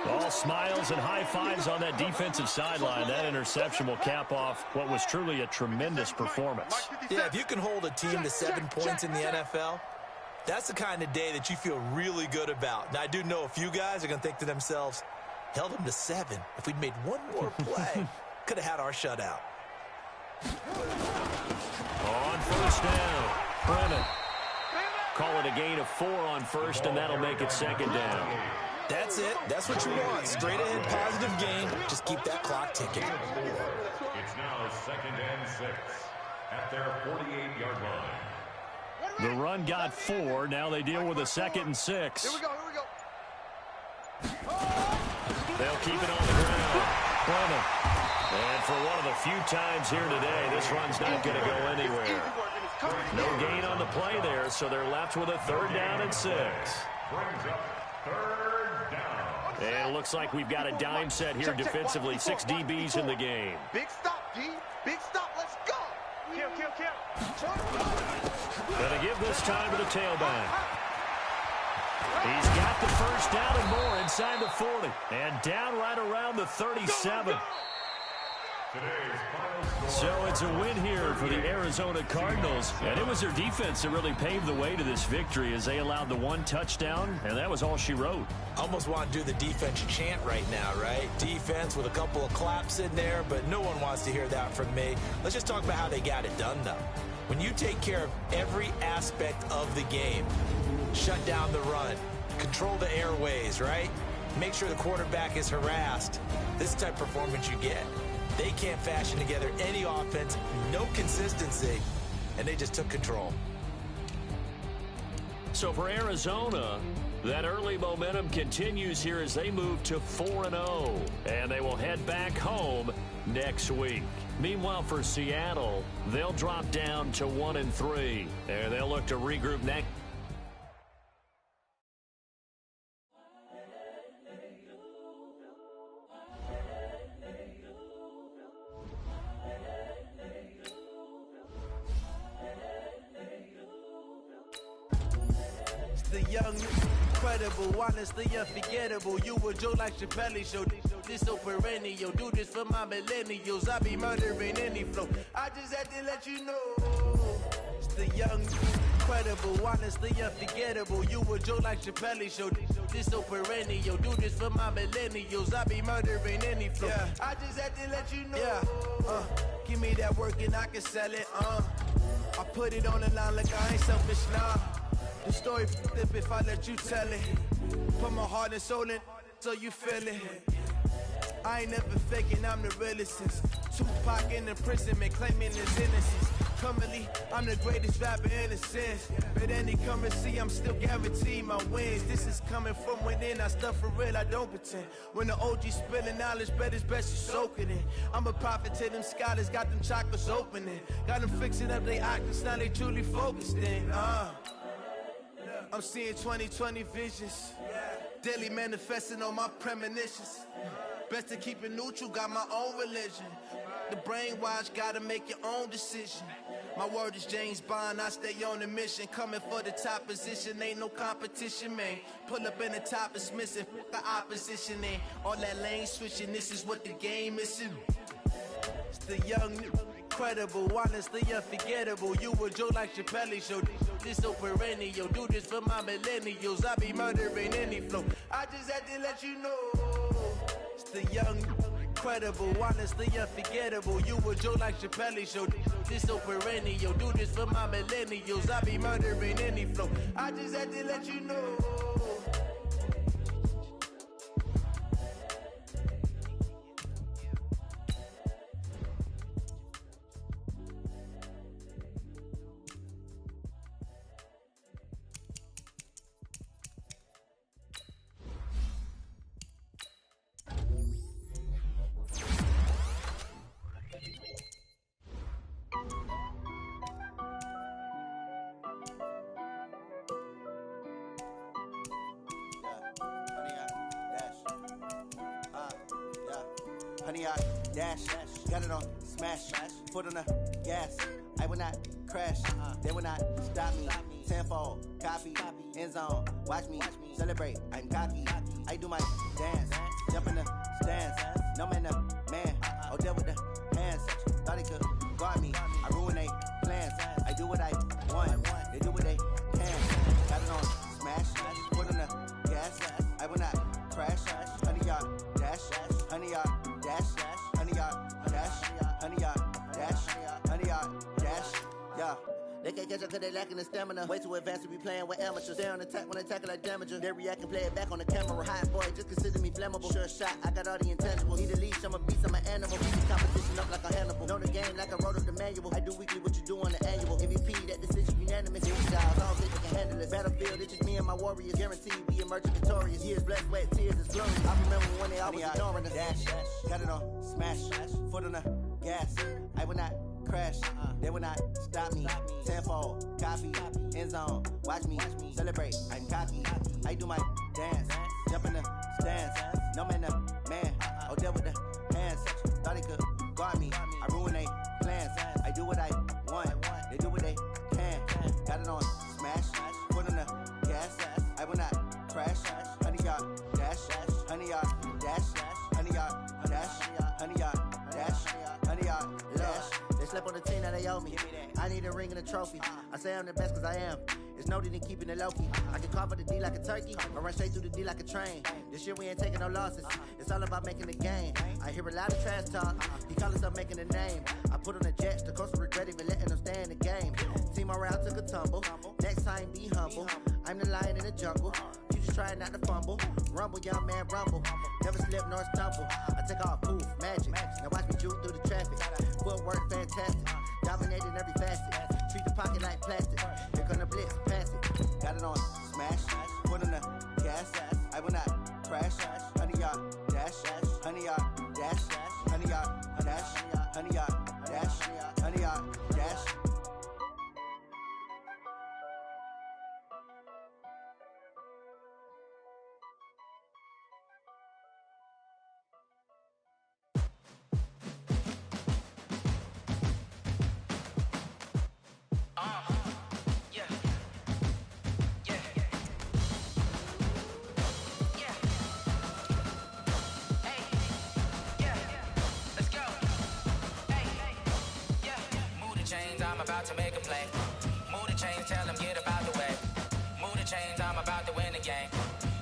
All smiles and high fives on that defensive sideline. That interception will cap off what was truly a tremendous performance. Yeah, if you can hold a team to 7 points in the NFL, that's the kind of day that you feel really good about. Now, I do know a few guys are going to think to themselves, held them to 7. If we'd made one more play, could have had our shutout. On first down, Brennan. Call it a gain of 4 on first, and that'll make it second down. That's it. That's what you want. Straight ahead, positive gain. Just keep that clock ticking. It's now 2nd and 6 at their 48-yard line. The run got 4. Now they deal with a 2nd and 6. Here we go. They'll keep it on the ground. Brennan. And for one of the few times here today, this run's not going to go anywhere. No gain on the play there, so they're left with a 3rd down and 6. Brings up 3rd down. And it looks like we've got a dime set here defensively. 6 DBs in the game. Big stop, D. Big stop. Let's go. Kill. Gonna give this time to the tailback. He's got the first down and more inside the 40. And down right around the 37. Today's final score. So it's a win here for the Arizona Cardinals, and it was their defense that really paved the way to this victory as they allowed the one touchdown, and that was all she wrote. Almost want to do the defense chant right now, right? Defense with a couple of claps in there, but no one wants to hear that from me. Let's just talk about how they got it done, though. When you take care of every aspect of the game, shut down the run, control the airways, right? Make sure the quarterback is harassed. This is the type of performance you get. They can't fashion together any offense, no consistency, and they just took control. So for Arizona, that early momentum continues here as they move to 4-0, and they will head back home next week. Meanwhile, for Seattle, they'll drop down to 1-3, and they'll look to regroup next. The young, incredible, honestly unforgettable. You a Joe like Chappelle show. This so perennial. Do this for my millennials. I be murdering any flow. I just had to let you know. It's the young, incredible, honestly unforgettable. You a Joe like Chappelle show. This so perennial. Do this for my millennials. I be murdering any flow. Yeah. I just had to let you know. Yeah. Give me that work and I can sell it. I put it on the line like I ain't selfish, nah. The story flip if I let you tell it. Put my heart and soul in so you feel it. I ain't never faking, I'm the realest since Tupac in the imprisonment claiming his innocence. Currently, I'm the greatest rapper in a sense. But any currency, I'm still guaranteed my wins. This is coming from within, I stuff for real, I don't pretend. When the OG spilling knowledge, bet it's best you soak it in. I'm a prophet to them scholars, got them chakras opening. Got them fixing up they octaves, now they truly focused in. I'm seeing 2020 visions. Daily manifesting on my premonitions. Best to keep it neutral, got my own religion. The brainwash, gotta make your own decision. My word is James Bond, I stay on a mission. Coming for the top position, ain't no competition, man. Pull up in the top, it's missing, the opposition ain't. All that lane switching, this is what the game is. It's the young, incredible, honestly unforgettable. You a Joe like Chappelle show. This so perennial. Do this for my millennials. I be murdering any flow. I just had to let you know. It's the young, incredible, honestly unforgettable. You a Joe like Chappelle show. This so perennial. Do this for my millennials. I be murdering any flow. I just had to let you know. Honey, I dash, got it on smash, foot on the gas. I will not crash, they will not stop me. Tenfold, copy, end zone, watch me celebrate. I'm cocky, I do my dance, jump in the stands. No man, the man, oh, deal with the hands. Thought he could guard me, I ruin they plans. I do what I want, they do what they can. Got it on smash, foot on the gas. I will not crash, honey, y'all dash, honey, y'all dash, honey, y'all dash, honey, y'all dash, honey, y'all dash, yeah. They can't catch up cause they lacking the stamina. Way too advanced to be playing with amateurs. Stay on attack when they tackle like damager. They react and play it back on the camera. Hot boy, just consider me flammable. Sure shot, I got all the intangibles. Need a leash, I'm a beast, I'm an animal. Beat the competition up like a Hannibal. Know the game like I wrote up the manual. I do weekly what you do on the annual. MVP, that decision unanimous. Styles, all think they can handle it. Battlefield, it's just me and my warriors. Guaranteed we emerging victorious. Years blessed, sweat, tears, is glorious. I remember when they always ignoring us. Dash, got it on smash, foot on the gas. I will not crash, they will not stop me. Tenfold, copy, end zone, watch me celebrate. I'm cocky, I do my dance, jump in the stands. No man, the man, oh, deal with the hands. Thought he could guard me, I ruin they plans. I do what I want, they do what they can. Got it on smash, foot on the gas. I will not crash, honey, y'all dash, honey, y'all dash, honey, y'all dash, honey, y'all dash. owe me. I need a ring and a trophy. I say I'm the best cause I am. It's no need in keeping it low-key. I can carve up the D like a turkey, or run straight through the D like a train. This year we ain't taking no losses. It's all about making the game. I hear a lot of trash talk. He call us up making a name. I put on the Jets, the coach will regret even letting them stay in the game. Team around took a tumble. Next time be humble. I'm the lion in the jungle. You just trying not to fumble. Rumble, young man, rumble. Never slip nor stumble. I take off, poof, magic. Now watch me juke through the traffic. Footwork fantastic. Dominating every facet. Treat the pocket like plastic. Here come the blitz, pass it. Got it on smash. Put on the gas. I will not crash. 100-yard dash. 100-yard dash. 100-yard dash. 100-yard dash. 100-yard dash. I'm about to make a play. Move the chains, tell them get about the way. Move the chains, I'm about to win the game.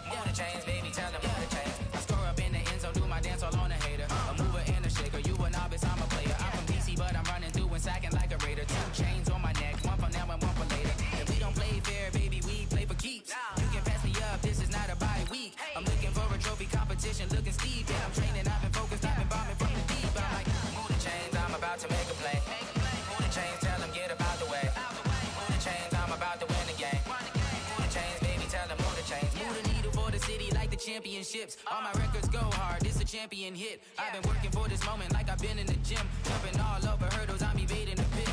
Move the chains, baby, tell them move the chains. I score up in the end zone, do my dance all on a hater. A mover and a shaker, you a novice, I'm a player. I'm from DC, but I'm running through and sacking like a raider. 2 chains on my neck, one for now and one for later. If we don't play fair, baby, we play for keeps. You can pass me up, this is not a bye week. I'm looking for a trophy competition, looking steep. Yeah, I'm training, I've been focused, I've been bombing from the deep. I'm like, move the chains, I'm about to make a play. Move the chains, tell them get about the way. Move the chains, I'm about to win the game. Move the chains, baby, tell them move the chains. Move the needle for the city like the championships. All my records go hard, this a champion hit. I've been working for this moment like I've been in the gym. Jumping all over hurdles, I'm evading the pit.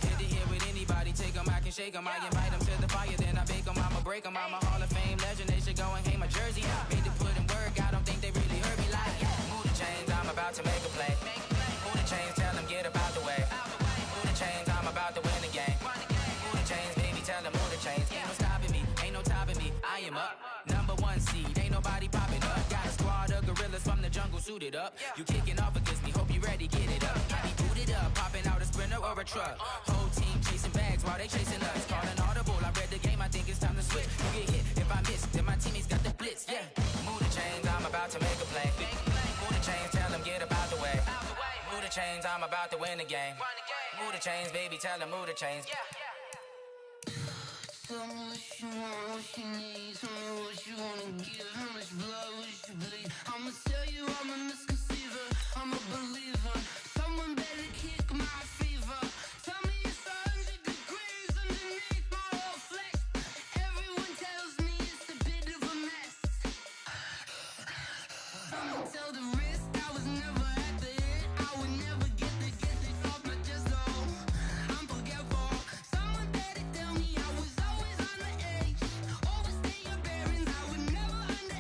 Hit to hit with anybody, take them, I can shake them. I invite them to the fire, then I bake them, I'ma break them. I'm a Hall of Fame legend, they should go and hang my jersey. Made to put in work, I don't think they really heard me like, move the chains, I'm about to make a play. Move the chains, tell them get about the way. Move the chains, I'm about to win the game. Move the chains, baby, tell them move the chains. Ain't no stopping me, ain't no topping me, I am up. #1 seed, ain't nobody popping up. Got a squad of gorillas from the jungle suited up. You kicking off against me, hope you ready, get it up. I be booted up, popping out a Sprinter or a truck. Whole team chasing bags while they chasing us. Call an audible, I read the game, I think it's time to switch. You get hit, if I miss, then my teammates got the blitz, yeah. Move the chains, I'm about to make a play. Move the chains, tell them get about the way. Move the chains, I'm about to win the game. Move the chains, baby, tell them move the chains. Tell me what you want, what you need. Tell me what you wanna give. How much blood would you bleed? I'ma tell you I'm a misconceiver. I'm a believer. Someone better kick my fever. Tell me it's 100 degrees underneath my whole flesh. Everyone tells me it's a bit of a mess. I'ma tell the risk I was never at the end. I would never get it off my chest. Oh, I'm forgetful. Someone better tell me I was always on the edge. Overstay your bearings, I would never underestimate.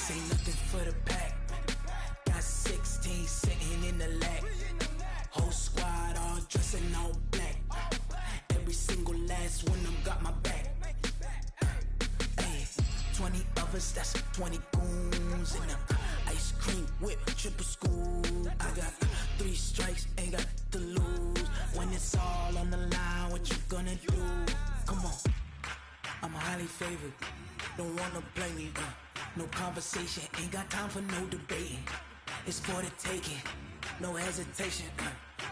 This ain't nothing for the pack. Got 16 sitting in the lap. Whole squad all dressing all black. Every single last one of them got my back. Hey, 20 of us, that's 20 goons in them. Ice cream whip, triple scoop. I got 3 strikes, ain't got to lose. When it's all on the line, what you gonna do? Come on, I'm highly favored. Don't wanna blame me. No conversation, ain't got time for no debating. It's for the taking, no hesitation.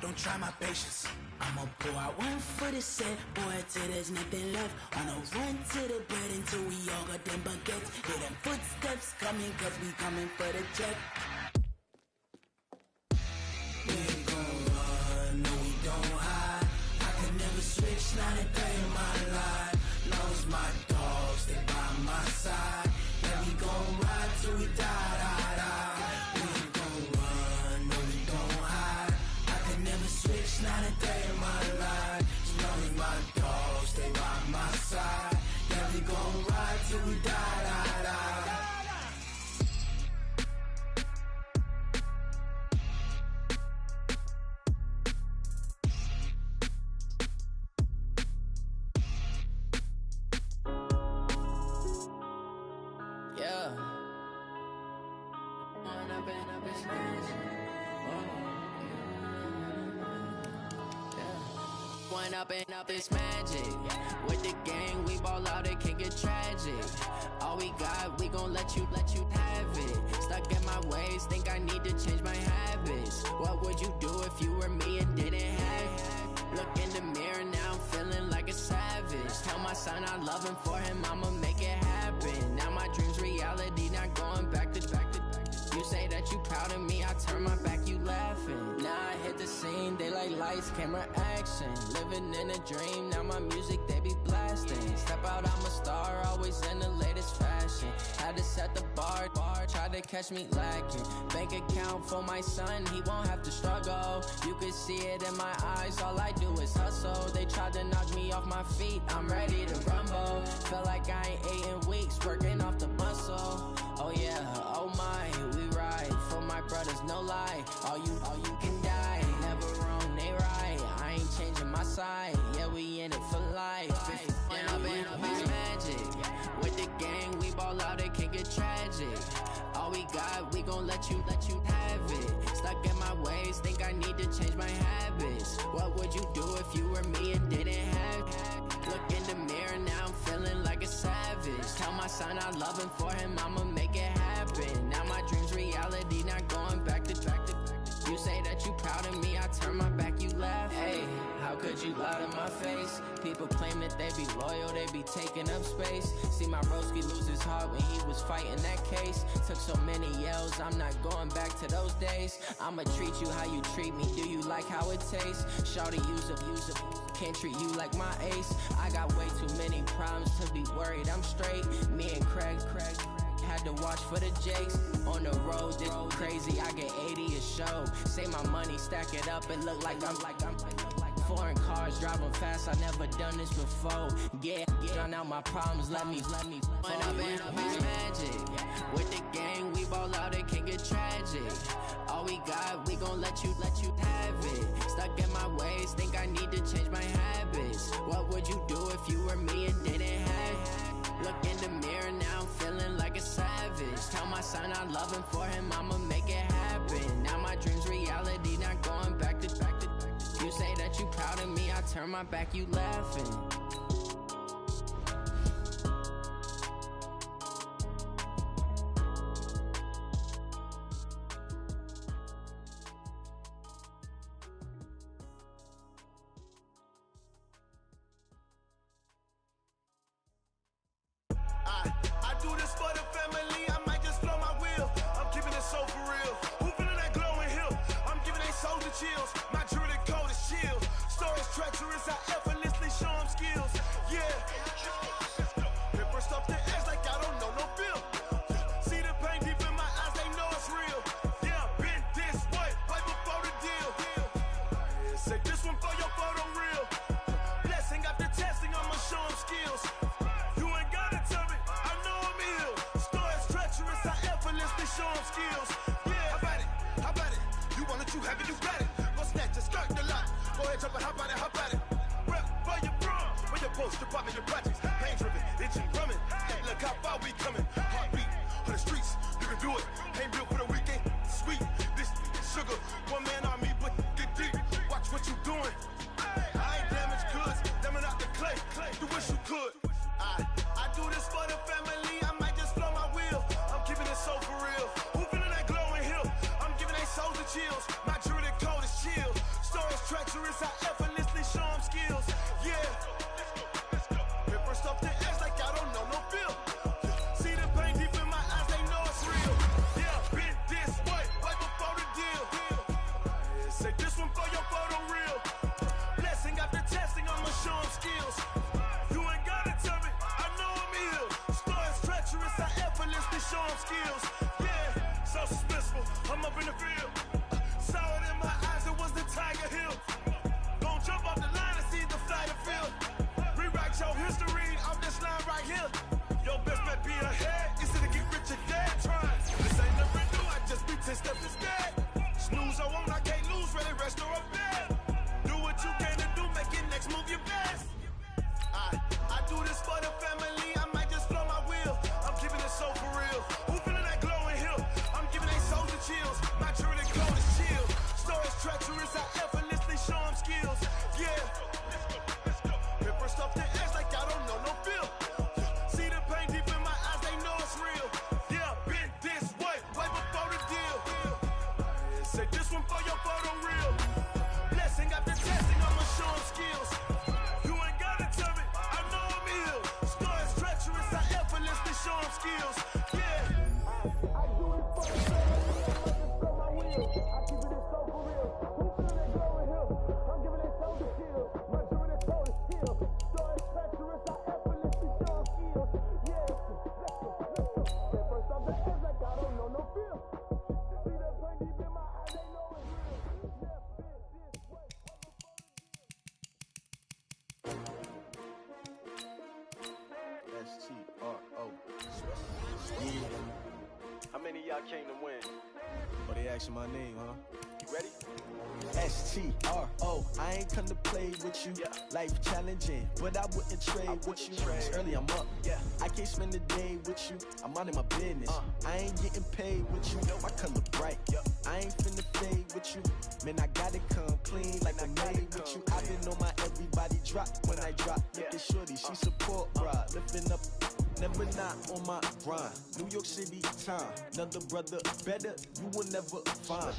Don't try my patience. I'ma pour out one for the set, boy, till there's nothing left. On a run to the bread until we all got them baguettes. Hear them footsteps coming, cause we coming for the check. We ain't gon' run, no we don't hide. I can never switch, not a day in my life. Knows my dogs, they by my side. Yeah, we gon' ride till we die, die, die. We ain't gon' run, no we don't hide. I can never switch, not a day in my life. As long as my dogs stay by my side. Yeah, we gon' ride till we die, die, die. Up it's magic. With the gang, we ball out, it can get tragic. All we got, we gon' let you have it. Stuck in my ways, think I need to change my habits. What would you do if you were me and didn't have it? Look in the mirror, now I'm feeling like a savage. Tell my son I love him, for him I'ma make it happen. Now my dream's reality, not going back to. You say that you proud of me, I turn my back, you laughing. Now I hit the scene, they like lights, camera, action. Living in a dream, now my music, they be blasting. Step out, I'm a star, always in the latest fashion. Had to set the bar, tried to catch me lacking. Bank account for my son, he won't have to struggle. You could see it in my eyes, all I do is hustle. They tried to knock me off my feet, I'm ready to rumble. Felt like I ain't ate in weeks, working off the muscle. Oh yeah, oh my, we ride for my brothers, no lie. All you can die, never wrong, they right. I ain't changing my side, yeah, we in it for life. When up it's magic. With the gang, we ball out, it can get tragic. All we got, we gon' let you have it. Stuck in my ways, think I need to change my habits. What would you do if you were me and didn't have it? Look in the mirror, now I'm feeling like a savage. Tell my son I love him, for him I'ma make it happen. Now my dream's reality, not going back to. You say that you proud of me, I turn my back, you laugh. Hey, how could you lie to my face? People claim that they be loyal, they be taking up space. See my broski lose his heart when he was fighting that case. Took so many yells, I'm not going back to those days. I'ma treat you how you treat me, do you like how it tastes? Shawty, use up, can't treat you like my ace. I got way too many problems to be worried, I'm straight. Me and Craig had to watch for the Jakes. On the road, this crazy, I get 80 a show. Say my money, stack it up, and look like I'm foreign cars, driving fast, I never done this before. Yeah, drown out my problems, let me When up it's magic. With the gang, we ball out, it can get tragic. All we got, we gon' let you have it. Stuck in my ways, think I need to change my habits. What would you do if you were me and didn't have it? Look in the mirror, now I'm feeling like a savage. Tell my son I love him, for him I'ma make it happen. Now my dream's reality, not going back to. You say that you proud of me, I turn my back, you laughing. I do this for the family, I might just blow my wheel. I'm keeping it so for real. Who feeling that glowing hill? I'm giving they soldier chills. My jewelry coat is chill. Stories treacherous, I effortlessly show them skills. Yeah. Paper stuff the edge like I don't know no feel. See the pain deep in my eyes, they know it's real. Yeah, been this way, right before the deal. Say this one for your photo real. Blessing after testing, I'ma show them skills. You ain't gotta tell me, I know I'm ill. Stories have it, you got it. Go snatch it, skirt the lot. Go ahead, jump it, hop out it. Rep for your bra, for your post, department, your projects. Pain driven, itching, drumming. Hey, look how far we coming. Heartbeat on the streets, you can do it. Ain't built for the weekend. Sweet, this sugar, one man army, but get deep. Watch what you doing. I ain't damaged goods, damn out the clay. You wish you could. I do this for the family. I might just blow my wheel. I'm keeping it so for real. Who feeling that glowing hill? I'm giving they souls the chills. My jewelry the cold is chill. Stories treacherous, I effortlessly show them skills. Yeah. Paper stuff to edge like I don't know no feel. See the pain deep in my eyes, they know it's real. Yeah, been this way, right before the deal. Say this one for your photo reel. Blessing after testing, I'ma show them skills. You ain't gotta tell me, I know I'm ill. Stories treacherous, I effortlessly show them skills. Yeah, so suspenseful, I'm up in the field. Saw it in my eyes, it was the Tiger Hill. Don't jump off the line and see the flight of field. Rewrite your history off this line right here. Your best bet be ahead, instead of get rich or dead trying. This ain't never new, I just be 10 steps instead. Snooze I won't, I can't lose, ready, rest or a bed. Do what you can to do, make your next move your best. I do this for the family, I might just blow my wheel. I'm keeping it so for real. Who feeling that glowing hill? I'm giving they souls the chills. My jewelry cold is chill. Stories treacherous, I effortlessly show them skills. Yeah. Paper stuff to edge like I don't know no feel. See the pain deep in my eyes, they know it's real. Yeah, been this way, right before the deal. Say this one for your photo reel. Blessing after testing, I'ma show them skills. You ain't gotta tell me, I know I'm ill. Stories treacherous, I effortlessly show them skills. Yeah. I do it for the family, I might just blow my wheel. I keep it so for real. Who feeling that glowing hill? I'm giving they souls the chills. My jewelry the cold is chill. Stories treacherous, I effortlessly show them skills. Yeah, let's go. First off the edge like I don't know no feel. See that pain deep in my eyes, they know it's real. Yeah, been this way, S-T-R-O. Yeah. How many of y'all came to win? Oh, they asking my name, huh? You ready? S-T-R-O. I ain't come to play with you. Life challenging, but I wouldn't trade with you. It's early, I'm up. I can't spend the day with you. I'm out of my business. I ain't getting paid with you. My color bright. I ain't finna fade with you. Man, I gotta come clean like I made with you. I been on my everybody drop when I drop. Look at shorty, she support ride. Lifting up, never not on my grind. New York City time. Another brother better, you will never find.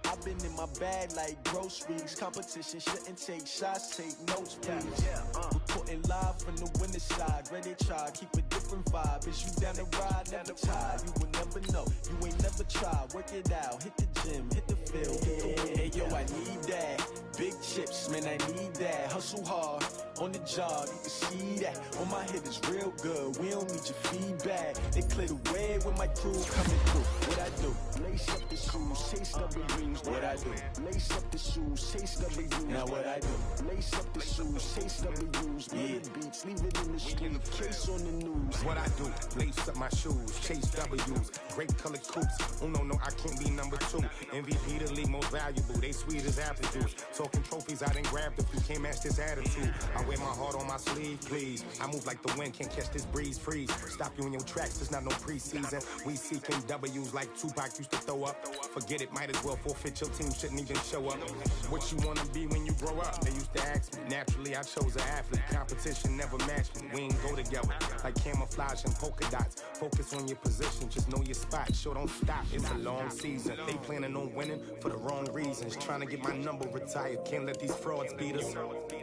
I've been in my bag like groceries. Competition shouldn't take shots, take notes, please. Reporting live from the winter side. Ready to try, keep a different vibe. Is you down the ride, never tired. You will never know, you ain't never tried. Work it out, hit the gym, hit the field. Hey yo, I need that. Big chips, man, I need that. Hustle hard, on the job, you can see that. On my head is real good, we don't need your feedback. They clear the way when my crew coming through. What I do? Lace up the shoes, chase W's. What I do? Lace up the shoes, chase W's. Now what I do? Lace up the shoes, chase W's. Yeah, beats, leave it in the street, case on the news. What I do? Lace up my shoes, chase W's. Great colored coops. Oh no, I can't be number 2. MVP the league most valuable. They sweet as apple juice. Talking trophies, I didn't grab the few. Can't match this attitude. I wear my heart on my sleeve, please. I move like the wind, can't catch this breeze, freeze. Stop you in your tracks, there's not no preseason. We seeking W's like Tupac used to throw up. Forget it, might as well forfeit. Your team shouldn't even show up. What you wanna be when you grow up? They used to ask me. Naturally, I chose an athlete. Competition never matched me. We ain't go together like camouflage and polka dots. Focus on your position, just know your spot. Sure, don't stop. It's a long season. They planning on winning for the wrong reasons. Trying to get my number retired. Can't let these frauds beat us.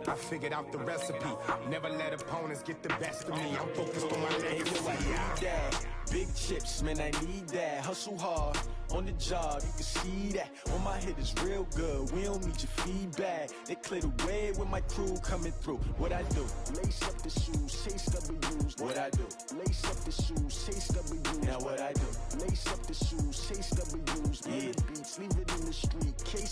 I figured out the recipe. Never let opponents get the best of me. I'm focused on my legacy. I need that. Big chips, man, I need that. Hustle hard, on the job, you can see that. On my head is real good, we don't need your feedback. They clear the way when my crew coming through. What I do? Lace up the shoes, chase W's. What I do? Lace up the shoes, chase W's. Now what I do? Lace up the shoes, chase W's. Yeah, beats, leave it in the street, case